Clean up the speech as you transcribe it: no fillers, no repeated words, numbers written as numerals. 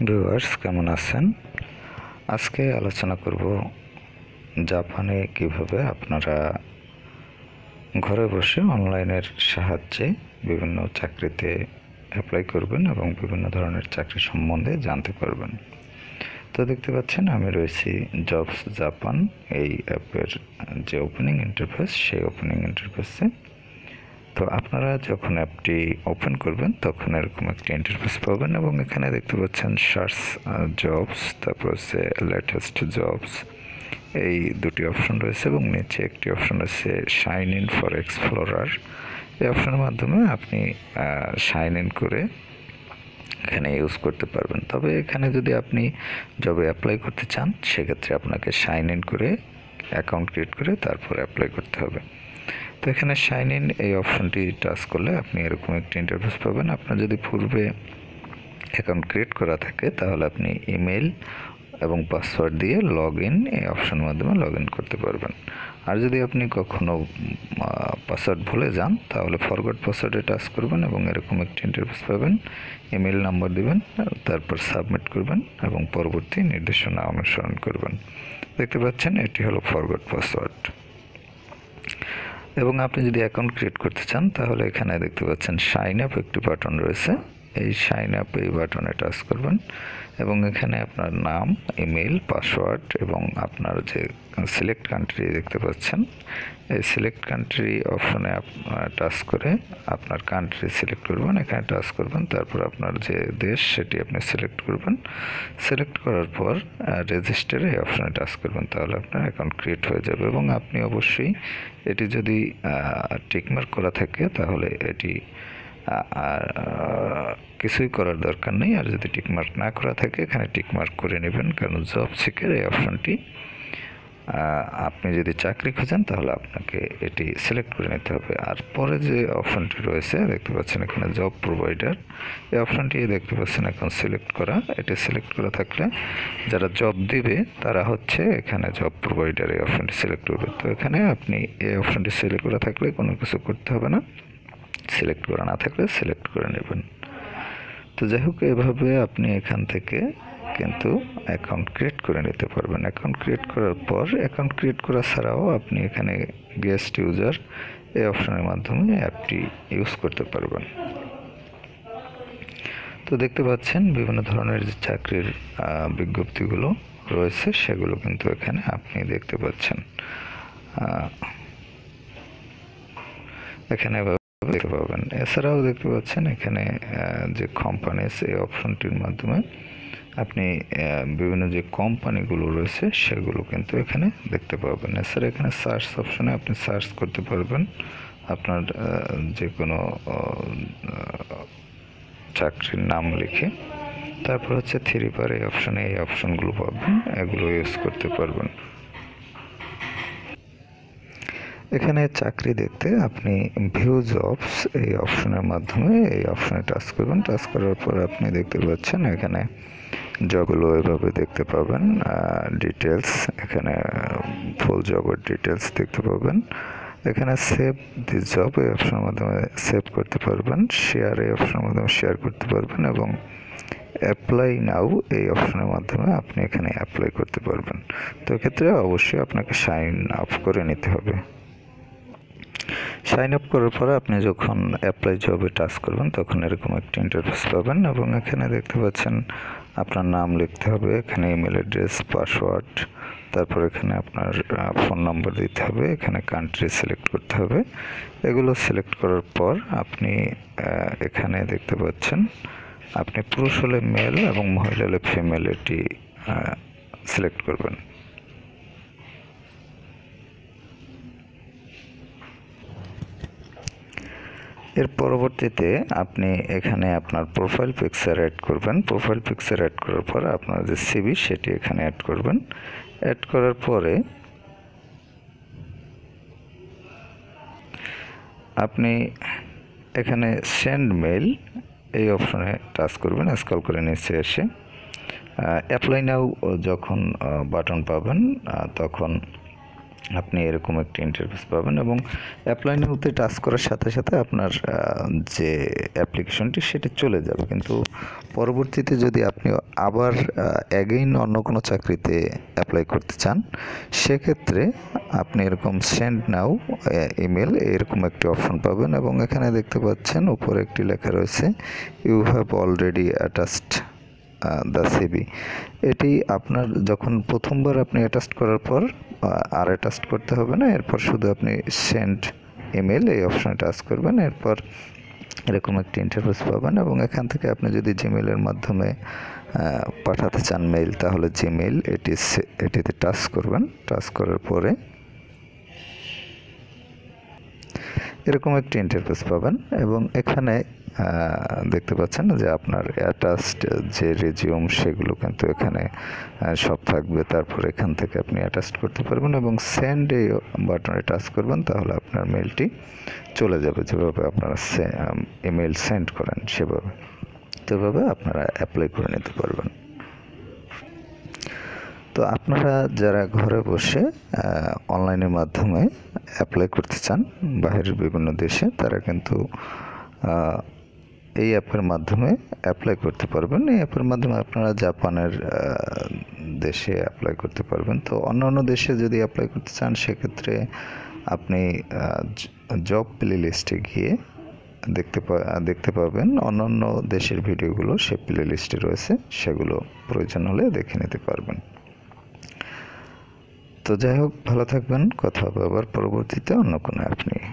Viewers কেমন আছেন? আজকে আলোচনা করব জাপানে কিভাবে আপনারা ঘরে বসে অনলাইনের সাহায্যে বিভিন্ন চাকরিতে অ্যাপ্লাই করবেন এবং বিভিন্ন ধরনের চাকরি সম্বন্ধে জানতে পারবেন। তো দেখতে পাচ্ছেন আমি রয়েছি জবস জাপান এই অ্যাপের যে ওপেনিং ইন্টারফেস সেই ওপেনিং ইন্টারফেসে। তো আপনারা যখন অ্যাপটি ওপেন করবেন তখন এরকম একটি ইন্টারফেস পাবেন এবং এখানে দেখতে পাচ্ছেন সার্চ জবস, তারপর হচ্ছে লেটেস্ট জবস, এই দুটি অপশন রয়েছে এবং নিচে একটি অপশন আছে সাইন ইন ফর এক্সপ্লোরার। এই অপশনের মাধ্যমে আপনি সাইন ইন করে এখানে ইউজ করতে পারবেন। তবে এখানে যদি আপনি জবে অ্যাপ্লাই করতে চান সেক্ষেত্রে আপনাকে সাইন ইন করে অ্যাকাউন্ট ক্রিয়েট করে তারপর অ্যাপ্লাই করতে হবে। তো এখানে সাইন ইন এই অপশনটি টাচ করলে আপনি এরকম একটি ইন্টারফেস পাবেন। আপনার যদি পূর্বে অ্যাকাউন্ট ক্রিয়েট করা থাকে তাহলে আপনি ইমেল এবং পাসওয়ার্ড দিয়ে লগ ইন এই অপশনের মাধ্যমে লগ ইন করতে পারবেন। আর যদি আপনি কখনও পাসওয়ার্ড ভুলে যান তাহলে ফরগট পাসওয়ার্ডে টাচ করবেন এবং এরকম একটি ইন্টারফেস পাবেন। ইমেল নাম্বার দিবেন, তারপর সাবমিট করবেন এবং পরবর্তী নির্দেশনা অনুসরণ করবেন। দেখতে পাচ্ছেন এটি হলো ফরগট পাসওয়ার্ড। এবং আপনি যদি অ্যাকাউন্ট ক্রিয়েট করতে চান তাহলে এখানে দেখতে পাচ্ছেন সাইন আপ একটি বাটন রয়েছে। এই সাইন আপ এই বাটনে টাচ করবেন এবং এখানে আপনার নাম, ইমেল, পাসওয়ার্ড এবং আপনার যে সিলেক্ট কান্ট্রি দেখতে পাচ্ছেন এই সিলেক্ট কান্ট্রি অপশনে টাচ করে আপনার কান্ট্রি সিলেক্ট করবেন, এখানে টাচ করবেন, তারপর আপনার যে দেশ সেটি আপনি সিলেক্ট করবেন। সিলেক্ট করার পর রেজিস্টারে এই অপশনে টাচ করবেন, তাহলে আপনার অ্যাকাউন্ট ক্রিয়েট হয়ে যাবে। এবং আপনি অবশ্যই এটি যদি টিকমার্ক করা থাকে তাহলে এটি আর কিছুই করার দরকার নেই। আর যদি টিকমার্ক না করা থাকে এখানে টিকমার্ক করে নেবেন, কারণ জব সিকের এই অপশনটি আপনি যদি চাকরি খোঁজেন তাহলে আপনাকে এটি সিলেক্ট করে নিতে হবে। আর পরে যে অপশনটি রয়েছে দেখতে পাচ্ছেন এখানে জব প্রোভাইডার, এই অপশনটি দেখতে পাচ্ছেন এখন সিলেক্ট করা। এটি সিলেক্ট করা থাকলে যারা জব দিবে তারা হচ্ছে এখানে জব প্রোভাইডার এই অপশনটি সিলেক্ট করবে। তো এখানে আপনি এই অপশনটি সিলেক্ট করা থাকলে কোনো কিছু করতে হবে না, সিলেক্ট করা না থাকলে সিলেক্ট করে নেবেন। তো যাই হোক, এভাবে আপনি এখান থেকে কিন্তু অ্যাকাউন্ট ক্রিয়েট করে নিতে পারবেন। অ্যাকাউন্ট ক্রিয়েট করার পর অ্যাকাউন্ট ক্রিয়েট করা ছাড়াও আপনি এখানে গেস্ট ইউজার এই অপশনের মাধ্যমে অ্যাপটি ইউজ করতে পারবেন। তো দেখতে পাচ্ছেন বিভিন্ন ধরনের যে চাকরির বিজ্ঞপ্তিগুলো রয়েছে সেগুলো কিন্তু এখানে আপনি দেখতে পাচ্ছেন। এখানে দেখতে পাবেন। এছাড়াও দেখতে পাচ্ছেন এখানে যে কোম্পানিজ এই অপশনটির মাধ্যমে আপনি বিভিন্ন যে কোম্পানিগুলো রয়েছে সেগুলো কিন্তু এখানে দেখতে পাবেন। এছাড়া এখানে সার্চ অপশনে আপনি সার্চ করতে পারবেন আপনার যে কোনো চাকরির নাম লিখে। তারপর হচ্ছে থ্রি বার এই অপশনে এই অপশনগুলো পাবেন, এগুলো ইউজ করতে পারবেন। এখানে চাকরি দেখতে আপনি ভিউ জবস এই অপশনের মাধ্যমে এই অপশনে টাচ করবেন। টাচ করার পর আপনি দেখতে পাচ্ছেন এখানে জবগুলো এভাবে দেখতে পাবেন, ডিটেলস, এখানে ফুল জবের ডিটেলস দেখতে পাবেন। এখানে সেভ দিস জব এই অপশনের মাধ্যমে সেভ করতে পারবেন, শেয়ার এই অপশনের মাধ্যমে শেয়ার করতে পারবেন এবং অ্যাপ্লাই নাও এই অপশনের মাধ্যমে আপনি এখানে অ্যাপ্লাই করতে পারবেন। তো এক্ষেত্রে অবশ্যই আপনাকে সাইন আপ করে নিতে হবে। সাইন আপ করার পরে আপনি যখন অ্যাপ্লাই জবে টাচ করবেন তখন এরকম একটা ইন্টারফেস পাবেন এবং এখানে দেখতে পাচ্ছেন আপনার নাম লিখতে হবে, এখানে ইমেল অ্যাড্রেস, পাসওয়ার্ড, তারপর এখানে আপনার ফোন নাম্বার দিতে হবে, এখানে কান্ট্রি সিলেক্ট করতে হবে। এগুলো সিলেক্ট করার পর আপনি এখানে দেখতে পাচ্ছেন আপনি পুরুষ হলে মেল এবং মহিলা হলে ফিমেল এটি সিলেক্ট করবেন। এর পরবর্তীতে আপনি এখানে আপনার প্রোফাইল পিকচার অ্যাড করবেন। প্রোফাইল পিকচার অ্যাড করার পর আপনার যে সিভি সেটি এখানে অ্যাড করবেন। অ্যাড করার পরে আপনি এখানে সেন্ড মেল এই অপশনে টাচ করবেন, স্ক্রল করে নিচে এসে অ্যাপ্লাই নাও যখন বাটন পাবেন তখন আপনি এরকম একটি ইন্টারফেস পাবেন এবং অ্যাপ্লাই নাওতে টাচ করার সাথে সাথে আপনার যে অ্যাপ্লিকেশনটি সেটা চলে যাবে, কিন্তু পরবর্তীতে যদি আপনি আবার অ্যাগেইন অন্য কোনো চাকরিতে অ্যাপ্লাই করতে চান, সেক্ষেত্রে আপনি এরকম সেন্ড নাও ইমেল এরকম একটি অপশন পাবেন এবং এখানে দেখতে পাচ্ছেন উপরে একটি লেখা রয়েছে you have already attached the CV. এটি আপনার যখন প্রথমবার আপনি অ্যাটাচ করার পর আর অ্যাটাচ করতে হবে না, এরপর শুধু আপনি সেন্ড ইমেল এই অপশনে টাচ করবেন, এরপর এরকম একটি ইন্টারফেস পাবেন এবং এখান থেকে আপনি যদি জিমেইলের মাধ্যমে পাঠাতে চান মেইল, তাহলে জিমেইল এটিতে টাচ করবেন। টাচ করার পরে এরকম একটি ইন্টারফেস পাবেন এবং এখানে দেখতে পাচ্ছেন যে আপনার অ্যাটাচড যে রেজিউম সেগুলো কিন্তু এখানে সব থাকবে। তারপর এখান থেকে আপনি অ্যাটাচ করতে পারবেন এবং সেন্ড এই বাটনে টাচ করবেন, তাহলে আপনার মেইলটি চলে যাবে। যেভাবে আপনারা ইমেল সেন্ড করেন সেভাবে, সেভাবে আপনারা অ্যাপ্লাই করে নিতে পারবেন। তো আপনারা যারা ঘরে বসে অনলাইনের মাধ্যমে অ্যাপ্লাই করতে চান বাইরের বিভিন্ন দেশে, তারা কিন্তু এই অ্যাপের মাধ্যমে অ্যাপ্লাই করতে পারবেন। এই অ্যাপের মাধ্যমে আপনারা জাপানের দেশে অ্যাপ্লাই করতে পারবেন। তো অন্যান্য দেশে যদি অ্যাপ্লাই করতে চান, সেক্ষেত্রে আপনি জব প্লে লিস্টে গিয়ে দেখতে পাবেন অন্যান্য দেশের ভিডিওগুলো সে প্লে লিস্টে রয়েছে, সেগুলো প্রয়োজন হলে দেখে নিতে পারবেন। তো যাই হোক, ভালো থাকবেন। কথা হবে আবার পরবর্তীতে অন্য কোনো অ্যাপ নিয়ে।